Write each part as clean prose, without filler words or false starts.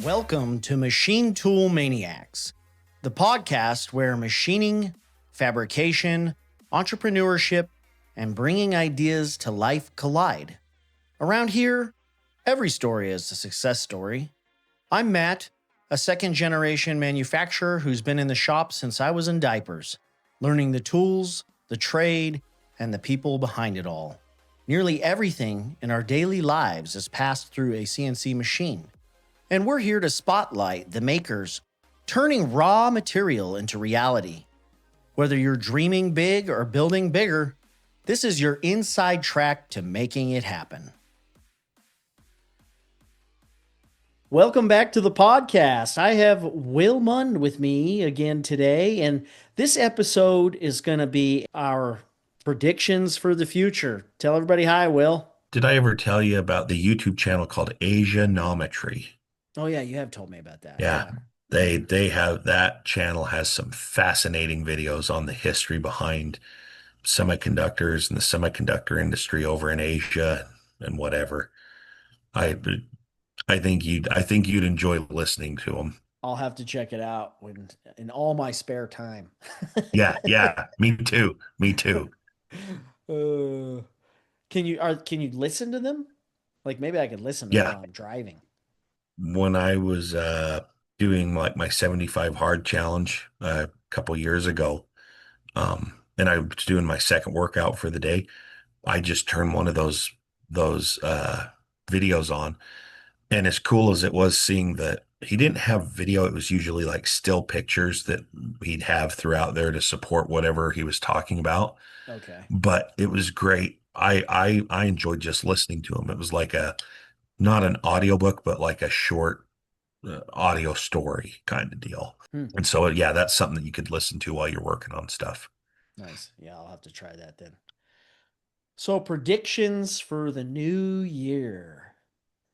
Welcome to Machine Tool Maniacs, the podcast where machining, fabrication, entrepreneurship, and bringing ideas to life collide. Around here, every story is a success story. I'm Matt, a second-generation manufacturer who's been in the shop since I was in diapers, learning the tools, the trade, and the people behind it all. Nearly everything in our daily lives is passed through a CNC machine. And we're here to spotlight the makers turning raw material into reality. Whether you're dreaming big or building bigger, this is your inside track to making it happen. Welcome back to the podcast. I have Will Mund with me again today, and this episode is going to be our predictions for the future. Tell everybody hi, Will. Did I ever tell you about the YouTube channel called Asianometry? Oh yeah, you have told me about that. Yeah, Yeah. they have that channel has some fascinating videos on the history behind semiconductors and the semiconductor industry over in Asia and whatever. I I think you'd enjoy listening to them. I'll have to check it out when in all my spare time. Yeah, me too. Me too. Uh, can you listen to them? Like maybe I could listen to them Yeah, while I'm driving. when I was doing like my 75 hard challenge a couple years ago, and I was doing my second workout for the day, I just turned one of those videos on. And as cool as it was seeing that he didn't have video, it was usually like still pictures that he'd have throughout there to support whatever he was talking about. Okay. But it was great. I enjoyed just listening to him. It was like a not an audiobook, but like a short audio story kind of deal. Hmm. And so yeah, that's something that you could listen to while you're working on stuff. Nice. Yeah, I'll have to try that then. So predictions for the new year.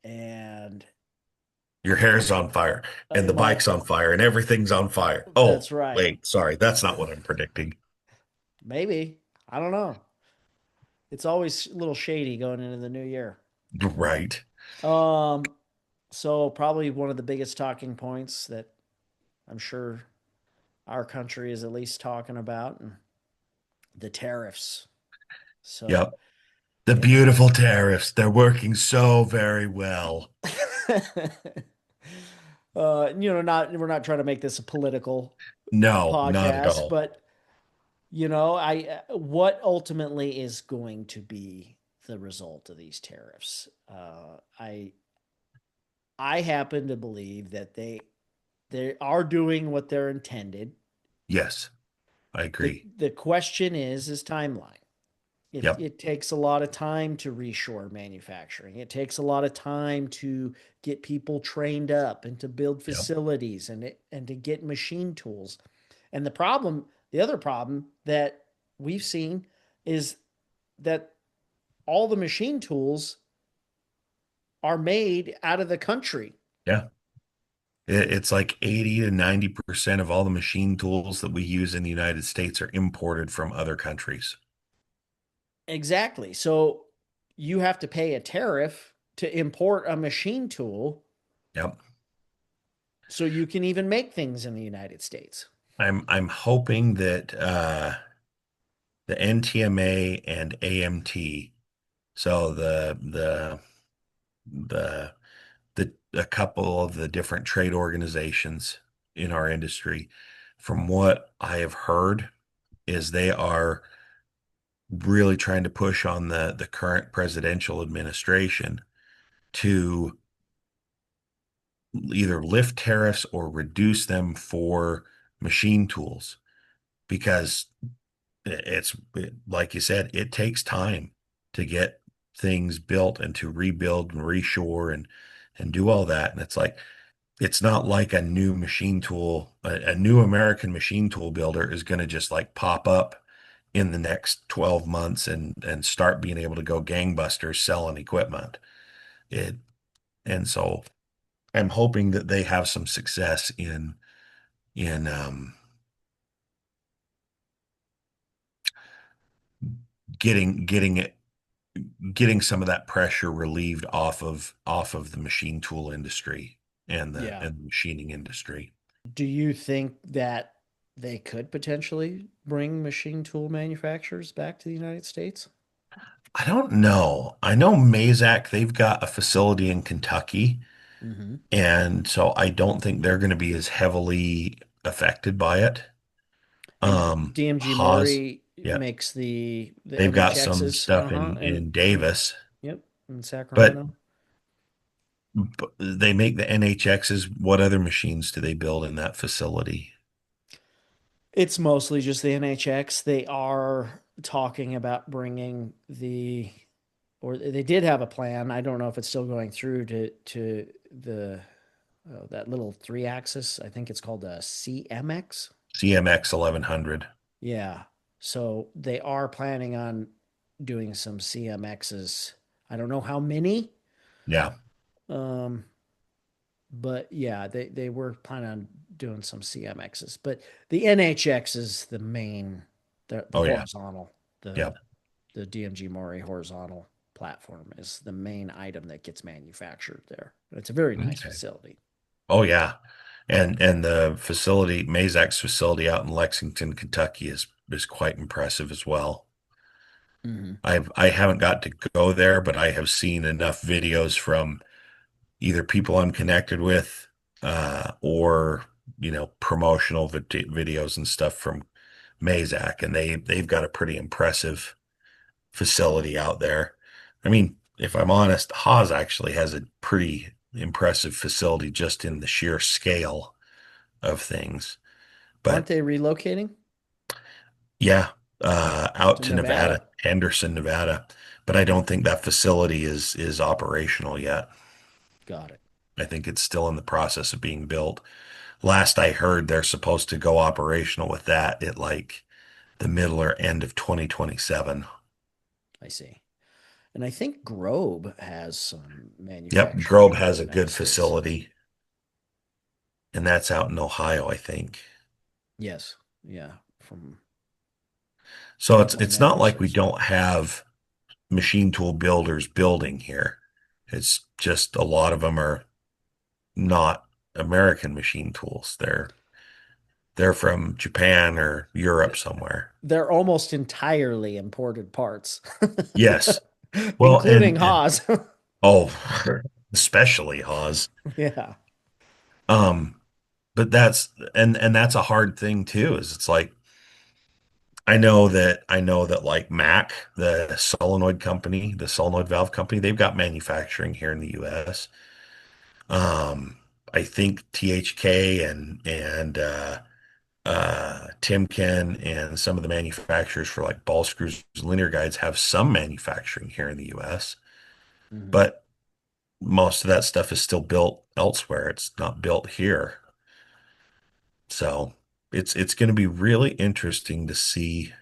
And Your hair's on fire and the my bike's on fire and everything's on fire. Oh, that's right. wait, sorry, that's not what I'm predicting. Maybe. I don't know. It's always a little shady going into the new year. Right. Um, so probably one of the biggest talking points that I'm sure our country is at least talking about, and the tariffs. So, Yep. The and beautiful tariffs. They're working so very well. not we're not trying to make this a political No, not at podcast, all. but I what ultimately is going to be the result of these tariffs? I happen to believe that they are doing what they're intended. Yes, I the agree. The question is timeline. Yep. It takes a lot of time to reshore manufacturing. It takes a lot of time to get people trained up and to build Yep. facilities and to get machine tools. And the other problem that we've seen is that all the machine tools are made out of the country. Yeah. It's like 80 to 90% of all the machine tools that we use in the United States are imported from other countries. Exactly. So you have to pay a tariff to import a machine tool Yep. so you can even make things in the United States. I'm hoping that the NTMA and AMT, so the a couple of the different trade organizations in our industry, from what I have heard, is they are really trying to push on the current presidential administration to either lift tariffs or reduce them for machine tools because like you said, it takes time to get things built and to rebuild and reshore and do all that. And it's like it's not like a new machine tool, a new American machine tool builder is going to just like pop up in the next 12 months and start being able to go gangbusters selling equipment. It and so I'm hoping that they have some success in getting it getting some of that pressure relieved off of the machine tool industry. Yeah. and the machining industry. Do you think that they could potentially bring machine tool manufacturers back to the United States? I don't know. I know Mazak, they've got a facility in Kentucky, Hmm. and so I don't think they're going to be as heavily affected by it. And DMG Haas, Mori yeah, makes the they've got some NHXs, stuff uh-huh, in and Davis, yep, in but, Sacramento. but they make the NHXs. What other machines do they build in that facility? It's mostly just the NHX. They are talking about bringing or they did have a plan. I don't know if it's still going through to the that little three axis. I think it's called a CMX. CMX 1100. Yeah. So they are planning on doing some CMXs. I don't know how many, Yeah. um, but yeah, they were planning on doing some CMXs. But the NHX is the main, the Oh yeah. horizontal, Yeah. the DMG Mori horizontal platform is the main item that gets manufactured there. It's a very nice Okay. facility. Oh yeah. And the facility, Mazak's facility out in Lexington, Kentucky is quite impressive as well. Hmm. I haven't got to go there, but I have seen enough videos from either people I'm connected with, or promotional videos and stuff from Mazak, and they've got a pretty impressive facility out there. I mean, if I'm honest, Haas actually has a pretty impressive facility just in the sheer scale of things. Aren't But they relocating yeah, out to to Nevada, Nevada? Henderson, Nevada. But I don't think that facility is operational yet. Got it. I think it's still in the process of being built. Last I heard, they're supposed to go operational with that at like the middle or end of 2027. I see. And I think Grobe has some Yep, manufacturing Grobe in the has a United good States. facility, and that's out in Ohio, I think. Yes. Yeah. From So it's my it's not memory like we serves. don't have machine tool builders building here. It's just a lot of them are not American machine tools. They're from Japan or Europe somewhere. They're almost entirely imported parts, Yes. Well, including Haas. oh, especially Haas. Yeah. Um, but and that's a hard thing too, is it's like I know that like Mac, the solenoid company, the solenoid valve company, they've got manufacturing here in the US. Um, I think THK and Timken and some of the manufacturers for like ball screws, linear guides have some manufacturing here in the US, Hmm. but most of that stuff is still built elsewhere. It's not built here. So it's going to be really interesting to see,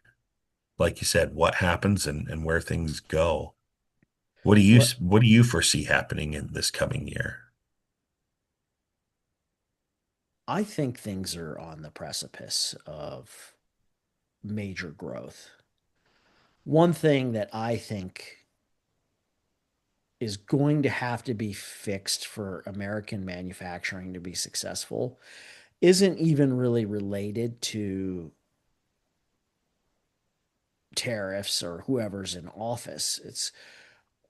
like you said, what happens and where things go. What What do you foresee happening in this coming year? I think things are on the precipice of major growth. One thing that I think is going to have to be fixed for American manufacturing to be successful isn't even really related to tariffs or whoever's in office. It's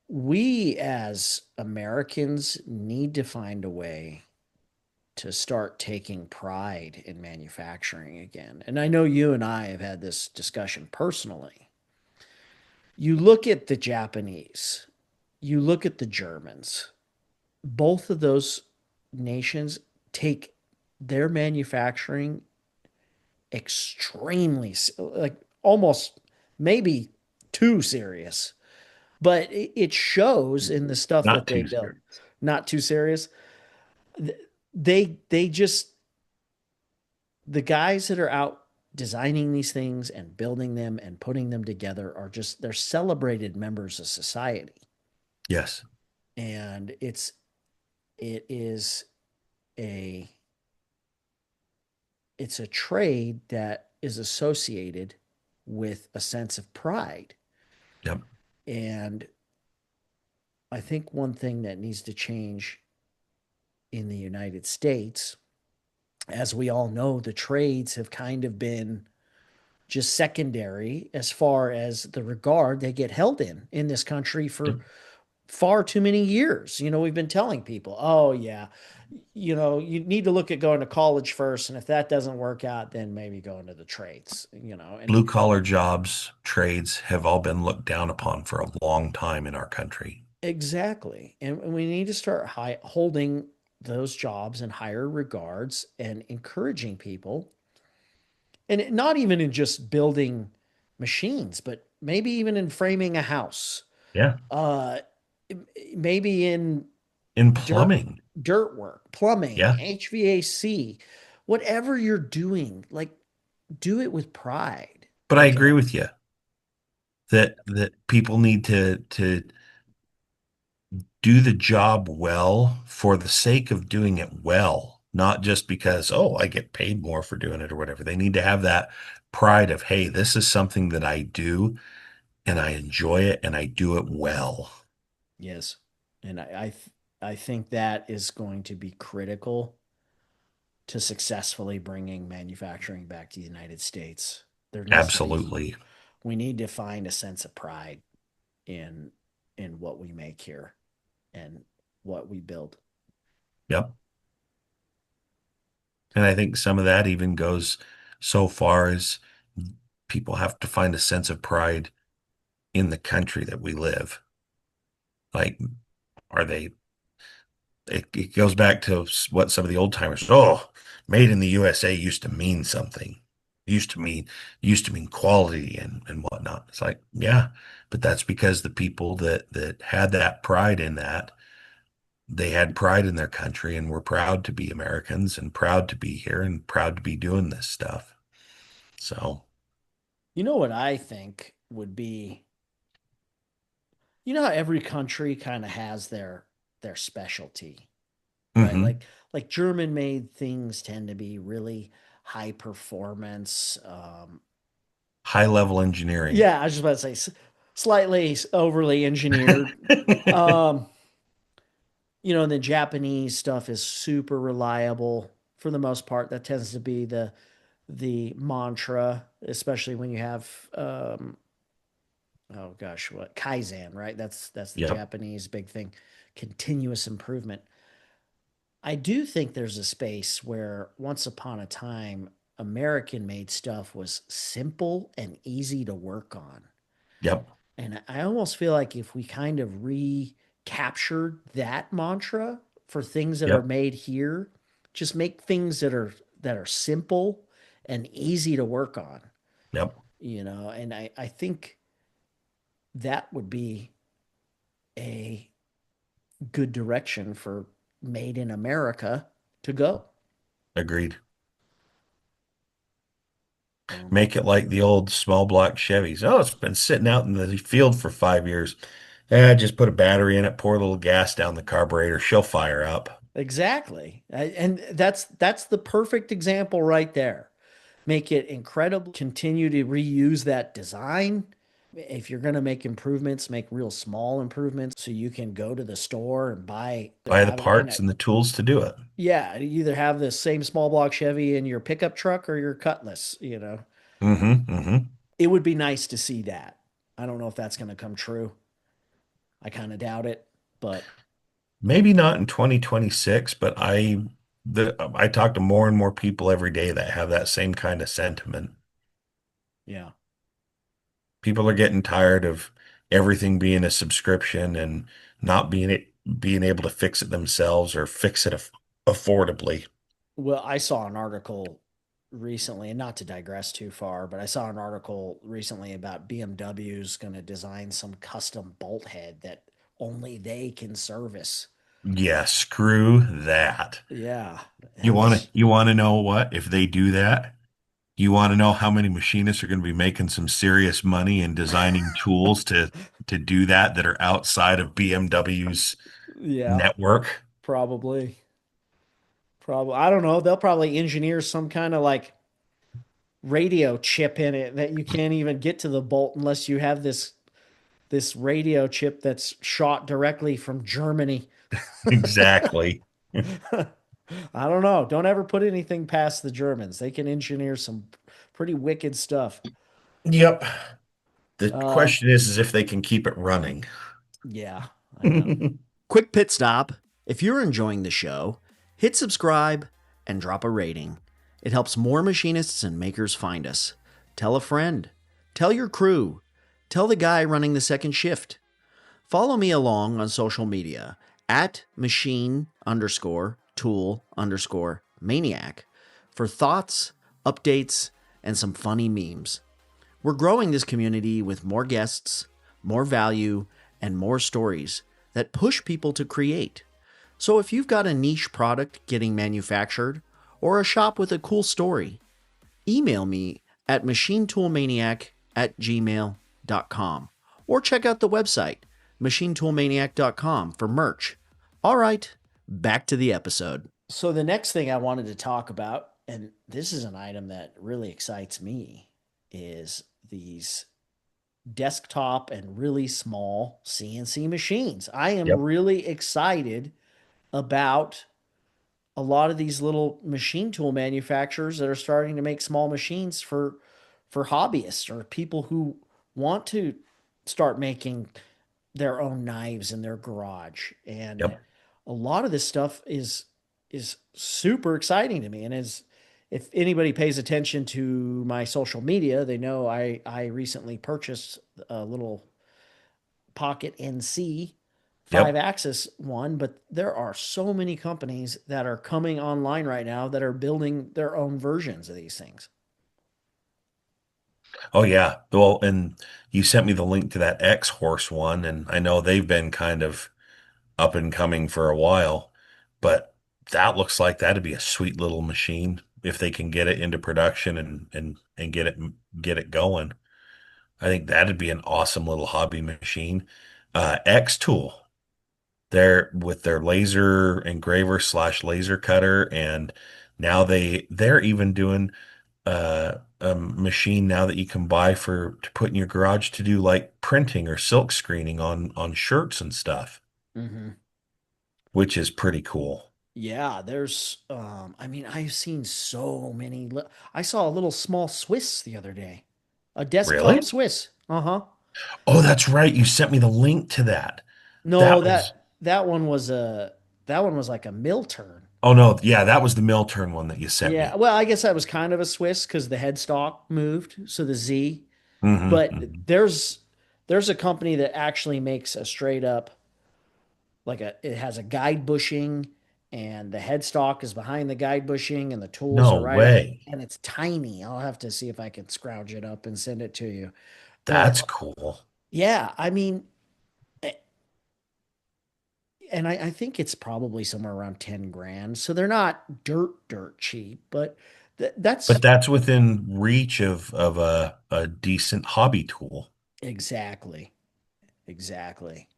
we as Americans need to find a way to start taking pride in manufacturing again. And I know you and I have had this discussion personally. You look at the Japanese, you look at the Germans, both of those nations take their manufacturing extremely, like almost maybe too serious, but it shows in the stuff Not that they too build. serious. Not too serious. They just, the guys that are out designing these things and building them and putting them together are just, they're celebrated members of society. Yes. And it is a it's a trade that is associated with a sense of pride. Yep. And I think one thing that needs to change in the United States, as we all know, the trades have kind of been just secondary as far as the regard they get held in this country for far too many years. We've been telling people, oh, yeah, you need to look at going to college first. And if that doesn't work out, then maybe go into the trades, and Blue collar jobs, trades have all been looked down upon for a long time in our country. exactly. And we need to start holding those jobs in higher regards and encouraging people. And not even in just building machines, but maybe even in framing a house, Yeah. uh, maybe in In dirt plumbing. dirt work, plumbing, Yeah. HVAC, whatever you're doing, like do it with pride. But I Like agree with you that people need to do the job well for the sake of doing it well, not just because, oh, I get paid more for doing it or whatever. They need to have that pride of, hey, this is something that I do and I enjoy it and I do it well. yes, and I think that is going to be critical to successfully bringing manufacturing back to the United States. There needs to be Absolutely. We need to find a sense of pride in what we make here and what we build. Yep. And I think some of that even goes so far as people have to find a sense of pride in the country that we live. Like, are they, it goes back to what some of the old timers, oh, made in the USA used to mean something. Used to mean quality and whatnot. It's like, yeah, but that's because the people that had that pride in that, they had pride in their country and were proud to be Americans and proud to be here and proud to be doing this stuff. So, You know what I think would be, how every country kind of has their specialty, right? hmm Like German made things tend to be really high performance. high level engineering. Yeah, I was just about to say slightly overly engineered. Um, the Japanese stuff is super reliable for the most part. That tends to be the mantra, especially when you have oh gosh, what Kaizen, right? That's the Yep, Japanese big thing, continuous improvement. I do think there's a space where once upon a time American made stuff was simple and easy to work on. yep, And I almost feel like if we kind of recaptured that mantra for things that are yep, made here, just make things that are simple and easy to work on, yep. and I think that would be a good direction for made in America to go. Agreed. Um, Make it like the old small block Chevys. Oh, it's been sitting out in the field for 5 years. Just put a battery in it, pour a little gas down the carburetor, she'll fire up. exactly. And that's the perfect example right there. Make it incredible, continue to reuse that design. If you're going to make improvements, make real small improvements so you can go to the store and buy or Buy the have it in parts a, and the tools to do it. yeah, you either have the same small block Chevy in your pickup truck or your Cutlass. Mm-hmm. It would be nice to see that. I don't know if that's going to come true. I kind of doubt it, but Maybe not in 2026, but I talk to more and more people every day that have that same kind of sentiment. yeah. People are getting tired of everything being a subscription and not being able to fix it themselves or fix it affordably. Well, I saw an article recently, and not to digress too far, but I saw an article recently about BMW's going to design some custom bolt head that only they can service. Yeah, screw that. Yeah, You that want to was you want to know what? If they do that, you want to know how many machinists are going to be making some serious money and designing tools to do that are outside of BMW's yeah, network. probably. Probably. I don't know. They'll probably engineer some kind of like radio chip in it that you can't even get to the bolt unless you have this radio chip that's shot directly from Germany. Exactly. I don't know. Don't ever put anything past the Germans. They can engineer some pretty wicked stuff. Yep. The Um, question is if they can keep it running. yeah, I know. Quick pit stop. If you're enjoying the show, hit subscribe and drop a rating. It helps more machinists and makers find us. Tell a friend. Tell your crew. Tell the guy running the second shift. Follow me along on social media at machine underscore tool underscore maniac for thoughts, updates, and some funny memes. We're growing this community with more guests, more value, and more stories that push people to create. So if you've got a niche product getting manufactured or a shop with a cool story, email me at machinetoolmaniac@gmail.com or check out the website machinetoolmaniac.com for merch. All right, back to the episode. So the next thing I wanted to talk about, and this is an item that really excites me, is these desktop and really small CNC machines. I am Yep. really excited about a lot of these little machine tool manufacturers that are starting to make small machines for hobbyists or people who want to start making their own knives in their garage. And Yep. a lot of this stuff is super exciting to me. And as if anybody pays attention to my social media, they know I recently purchased a little Pocket NC five Yep. axis one, but there are so many companies that are coming online right now that are building their own versions of these things. Oh yeah. Well, and you sent me the link to that X horse one, and I know they've been kind of up and coming for a while, but that looks like that'd be a sweet little machine if they can get it into production and get it going. I think that'd be an awesome little hobby machine. X tool, they're with their laser engraver slash laser cutter, and now they're even doing a machine now that you can buy for to put in your garage to do like printing or silk screening on shirts and stuff, Mm-hmm. which is pretty cool. Yeah, there's I mean, I've seen so many I saw a little small Swiss the other day. A desktop Really? Swiss. Uh-huh. Oh, that's right. You sent me the link to that. No, That was, that one was like a mill turn. oh no, yeah, that was the mill turn one that you sent Yeah, me. well, I guess that was kind of a Swiss because the headstock moved, so the Z. Hmm. But there's a company that actually makes a straight up like a it has a guide bushing and the headstock is behind the guide bushing and the tools No are right up way. and it's tiny. I'll have to see if I can scrounge it up and send it to you. But That's cool. yeah, I mean, and I think it's probably somewhere around 10 grand. So they're not dirt cheap, but that's But that's within reach of a decent hobby tool. exactly, exactly.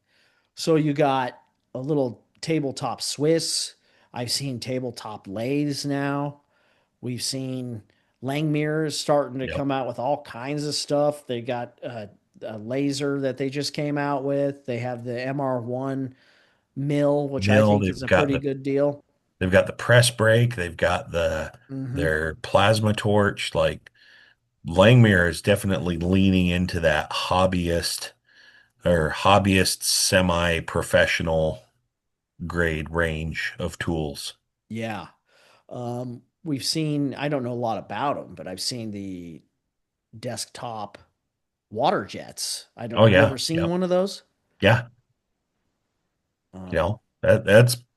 So you got a little tabletop Swiss. I've seen tabletop lathes now. We've seen Langmuirs starting to Yep. come out with all kinds of stuff. They got a laser that they just came out with. They have the MR1 mill, which I Mill, think is a pretty good deal. they've got the press brake, they've got Hmm. their plasma torch. Like Langmuir is definitely leaning into that hobbyist semi-professional grade range of tools. Yeah. We've seen, I don't know a lot about them, but I've seen the desktop water jets. I don't, Oh have you yeah, ever seen yep, one of those? yeah. Um,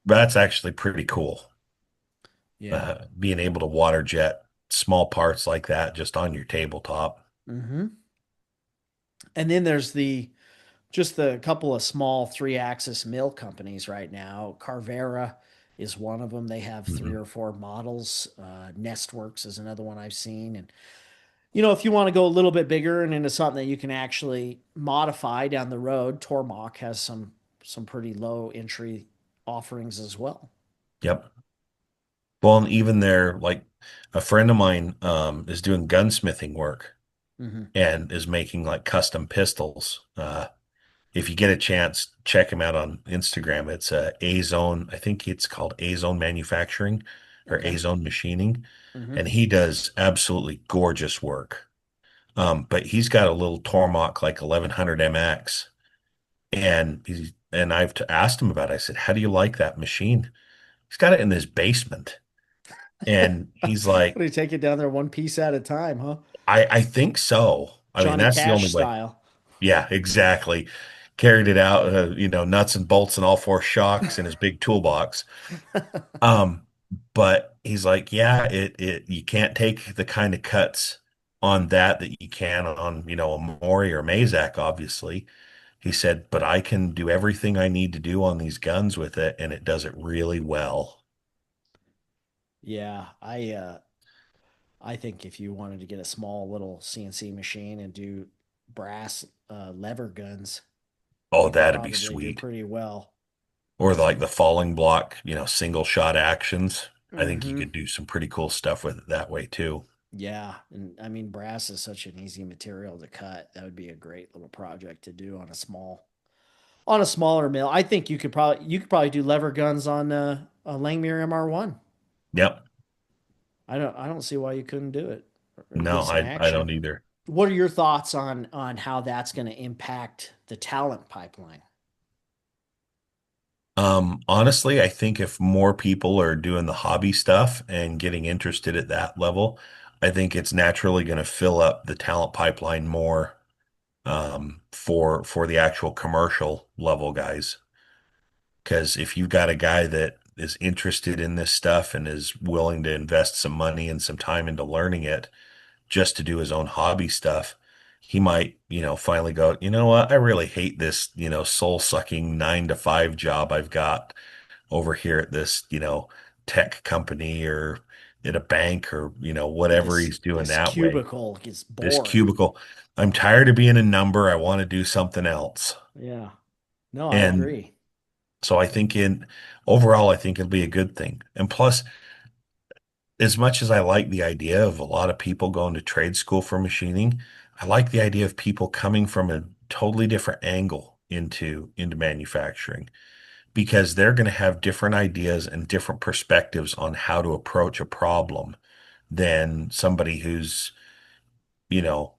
That's actually pretty cool. yeah. Being able to water jet small parts like that just on your tabletop. Hmm. And then there's just the couple of small three-axis mill companies right now. Carvera is one of them. They have three Mhm. or four models. Nestworks is another one I've seen. And you know, if you want to go a little bit bigger and into something that you can actually modify down the road, Tormach has some pretty low entry offerings as well. Yep. Well, and even there, like a friend of mine is doing gunsmithing work Hmm. and is making like custom pistols. if you get a chance, check him out on Instagram. It's A Zone. I think it's called A Zone Manufacturing or A Okay. Zone Machining, Hmm. and he does absolutely gorgeous work. But he's got a little Tormach like 1100 MX, and I've asked him about it. I said, "How do you like that machine?" He's got it in his basement, and he's What like, do you take it down there one piece at a time, huh? "I think so. I mean, Johnny that's the only Cash way." style. Yeah, exactly. Carried it out, nuts and bolts and all four shocks in his big toolbox. Um, but he's like, yeah, it you can't take the kind of cuts on that you can on, a Mori or Mazak, obviously. He said, but I can do everything I need to do on these guns with it, and it does it really well. Yeah, I think if you wanted to get a small little CNC machine and do brass lever guns, Oh, you could that'd be probably do sweet. pretty well. Or like the falling block, single shot actions. I think you Hmm. could do some pretty cool stuff with it that way too. Yeah, and I mean brass is such an easy material to cut. That would be a great little project to do on a smaller mill. I think you could probably do lever guns on a Langmuir MR1. Yep. I don't see why you couldn't do it or No, get some I action. don't either. What are your thoughts on how that's going to impact the talent pipeline? Honestly, I think if more people are doing the hobby stuff and getting interested at that level, I think it's naturally going to fill up the talent pipeline more for the actual commercial level guys. Because if you've got a guy that is interested in this stuff and is willing to invest some money and some time into learning it just to do his own hobby stuff, he might, finally go, you know what? I really hate this, soul-sucking 9 to 5 job I've got over here at this, tech company or at a bank or, whatever This he's doing this that way. cubicle gets This boring. cubicle, I'm tired of being a number. I want to do something else. Yeah. No, I And agree. so I think overall, I think it'll be a good thing. And plus, as much as I like the idea of a lot of people going to trade school for machining, I like the idea of people coming from a totally different angle into manufacturing because they're going to have different ideas and different perspectives on how to approach a problem than somebody who's,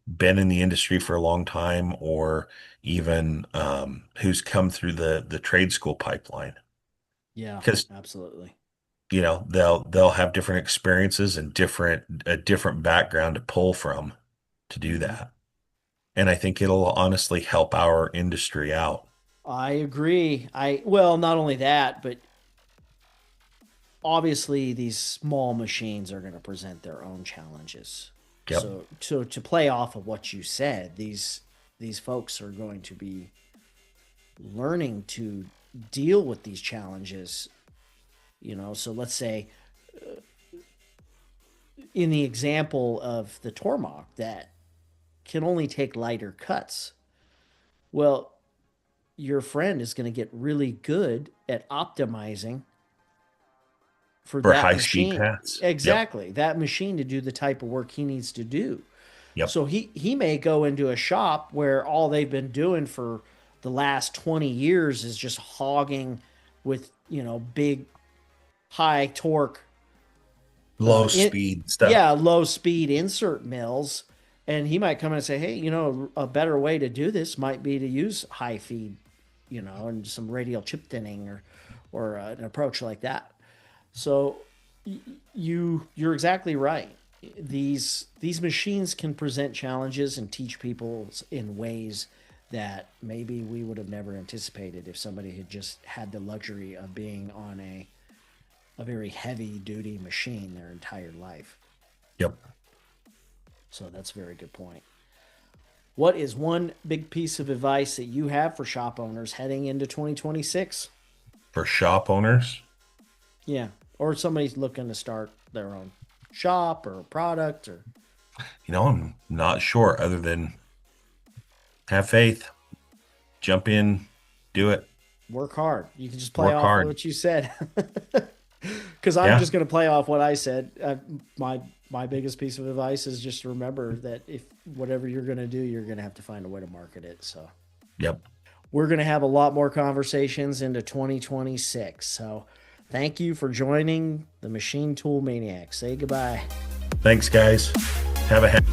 been in the industry for a long time or even who's come through the trade school pipeline. Yeah, Because, absolutely. they'll have different experiences and a different background to pull from to do Hmm. that. And I think it'll honestly help our industry out. I agree. Well, not only that, but obviously these small machines are going to present their own challenges. Yep. So to play off of what you said, these folks are going to be learning to deal with these challenges. So let's say in the example of the Tormach that can only take lighter cuts. Well, your friend is going to get really good at optimizing for For that high speed machine. paths. Yep. Exactly. That machine to do the type of work he needs to do. Yep. So he may go into a shop where all they've been doing for the last 20 years is just hogging with, big high torque Low in speed stuff. yeah, low speed insert mills, and he might come in and say, "Hey, a better way to do this might be to use high feed, and some radial chip thinning or an approach like that." So you're exactly right. These machines can present challenges and teach people in ways that maybe we would have never anticipated if somebody had just had the luxury of being on a very heavy duty machine their entire life. Yep. So that's a very good point. What is one big piece of advice that you have for shop owners heading into 2026? For shop owners, Yeah. Or somebody's looking to start their own shop or a product or I'm not sure other than have faith, jump in, do it, work hard. You can just play work off hard. what you said. Because I'm Yeah. just going to play off what I said. My biggest piece of advice is just remember that if whatever you're going to do, you're going to have to find a way to market it. So Yep. we're going to have a lot more conversations into 2026. So thank you for joining the Machine Tool Maniacs. Say goodbye. Thanks, guys. Have a happy